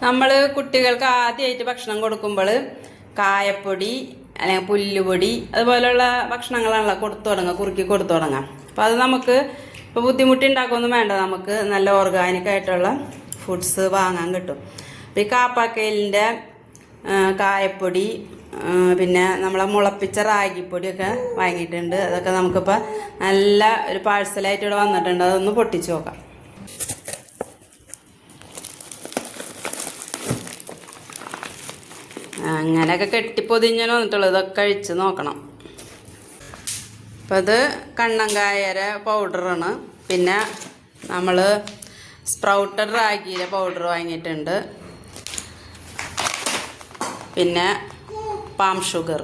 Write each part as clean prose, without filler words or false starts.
നമ്മൾ കുട്ടികൾക്ക് ആദ്യമായിട്ട് ഭക്ഷണം കൊടുക്കുമ്പോൾ കായപ്പൊടി അല്ലെങ്കിൽ പുല്ലുപൊടി അതുപോലെയുള്ള ഭക്ഷണങ്ങളാണല്ലോ കൊടുത്തു തുടങ്ങുക, കുറുക്കി കൊടുത്തു തുടങ്ങാം. അപ്പോൾ അത് നമുക്ക് ഇപ്പോൾ ബുദ്ധിമുട്ടി ഉണ്ടാക്കുകയൊന്നും വേണ്ട, നമുക്ക് നല്ല ഓർഗാനിക് ആയിട്ടുള്ള ഫുഡ്സ് വാങ്ങാൻ കിട്ടും. അപ്പോൾ ഈ കാപ്പാക്കയിലിൻ്റെ കായപ്പൊടി, പിന്നെ നമ്മളെ മുളപ്പിച്ച റാഗിപ്പൊടിയൊക്കെ വാങ്ങിയിട്ടുണ്ട്. അതൊക്കെ നമുക്കിപ്പോൾ നല്ല ഒരു പാഴ്സലായിട്ട് ഇവിടെ വന്നിട്ടുണ്ട്. അതൊന്ന് പൊട്ടിച്ച് നോക്കാം. അങ്ങനെയൊക്കെ കെട്ടിപ്പൊതിഞ്ഞാൽ വന്നിട്ടുള്ളൂ. ഇതൊക്കെ അഴിച്ച് നോക്കണം. അപ്പം അത് കണ്ണങ്കായര പൗഡറാണ്. പിന്നെ നമ്മൾ സ്പ്രൗട്ടഡ് റാഗിയുടെ പൗഡർ വാങ്ങിയിട്ടുണ്ട്. പിന്നെ പാം ഷുഗർ.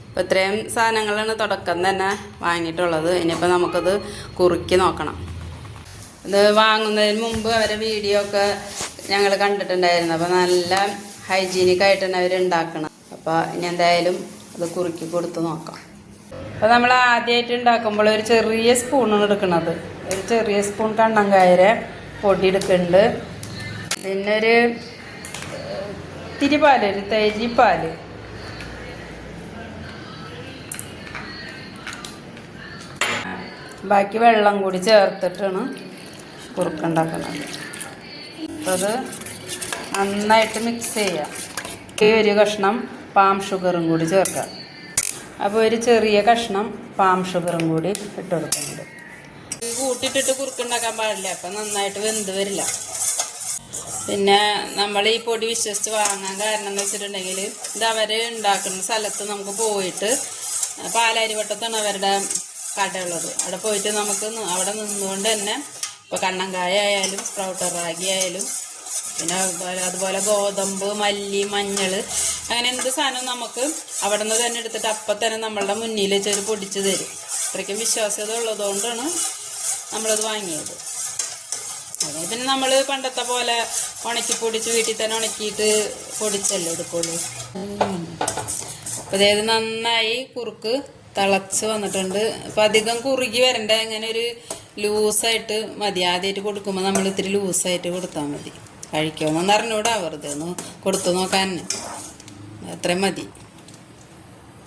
അപ്പോൾ ഇത്രയും സാധനങ്ങളാണ് തുടക്കം തന്നെ വാങ്ങിയിട്ടുള്ളത്. ഇനിയിപ്പോൾ നമുക്കത് കുറുക്കി നോക്കണം. ഇത് വാങ്ങുന്നതിന് മുമ്പ് അവരെ വീഡിയോ ഒക്കെ ഞങ്ങൾ കണ്ടിട്ടുണ്ടായിരുന്നു. അപ്പോൾ നല്ല ഹൈജീനിക് ആയിട്ട് തന്നെ അവർ ഉണ്ടാക്കണം. അപ്പോൾ ഇനി എന്തായാലും അത് കുറുക്കി കൊടുത്ത് നോക്കാം. അപ്പോൾ നമ്മൾ ആദ്യമായിട്ട് ഉണ്ടാക്കുമ്പോൾ ഒരു ചെറിയ സ്പൂണാണ് എടുക്കുന്നത്. ഒരു ചെറിയ സ്പൂൺ കണ്ണങ്കായര പൊടി എടുക്കുന്നുണ്ട്. പിന്നെ ഒരു ഇത്തിരി പാല്, ഒരു തേജി പാല്, ബാക്കി വെള്ളം കൂടി ചേർത്തിട്ടാണ് കുറുക്കുണ്ടാക്കുന്നത്. അപ്പോൾ അത് നന്നായിട്ട് മിക്സ് ചെയ്യാം. ഈ ഒരു കഷ്ണം പാം ഷുഗറും കൂടി ചേർക്കാം. അപ്പോൾ ഒരു ചെറിയ കഷ്ണം പാം ഷുഗറും കൂടി ഇട്ട് കൊടുക്കുന്നുണ്ട്. കൂട്ടിയിട്ടിട്ട് കുറുക്കുണ്ടാക്കാൻ പാടില്ല, അപ്പം നന്നായിട്ട് വെന്ത് വരില്ല. പിന്നെ നമ്മൾ ഈ പൊടി വിശ്വസിച്ച് വാങ്ങാൻ കാരണം എന്ന് വെച്ചിട്ടുണ്ടെങ്കിൽ ഇത് അവർ ഉണ്ടാക്കുന്ന സ്ഥലത്ത് നമുക്ക് പോയിട്ട്, പാലാരിവട്ടത്താണ് അവരുടെ കടയുള്ളത്. അവിടെ പോയിട്ട് നമുക്ക് അവിടെ നിന്നുകൊണ്ട് തന്നെ ഇപ്പോൾ കണ്ണങ്കായ ആയാലും സ്പ്രൗട്ടർ റാഗി ആയാലും പിന്നെ അതുപോലെ ഗോതമ്പ്, മല്ലി, മഞ്ഞൾ, അങ്ങനെ എന്ത് സാധനം നമുക്ക് അവിടെ നിന്ന് തന്നെ എടുത്തിട്ട് അപ്പം തന്നെ നമ്മളുടെ മുന്നിൽ വെച്ചൊരു പൊടിച്ച് തരും. അത്രയ്ക്കും വിശ്വാസ്യത ഉള്ളതുകൊണ്ടാണ് നമ്മളത് വാങ്ങിയത്. അതെ, പിന്നെ നമ്മൾ പണ്ടത്തെ പോലെ ഉണക്കി പൊടിച്ച് വീട്ടിൽ തന്നെ ഉണക്കിയിട്ട് പൊടിച്ചല്ലേ എടുക്കുള്ളൂ. അപ്പോൾ അതായത് നന്നായി കുറുക്ക് തിളച്ച് വന്നിട്ടുണ്ട്. അപ്പം അധികം കുറുകി വരണ്ട, ഇങ്ങനെ ഒരു ലൂസായിട്ട് മതി. ആദ്യമായിട്ട് കൊടുക്കുമ്പോൾ നമ്മൾ ഇത്തിരി ലൂസായിട്ട് കൊടുത്താൽ മതി. കഴിക്കുമെന്നൊന്നും അറിഞ്ഞൂടാ, വെറുതെ ഒന്ന് കൊടുത്തു നോക്കാൻ അത്രയും മതി.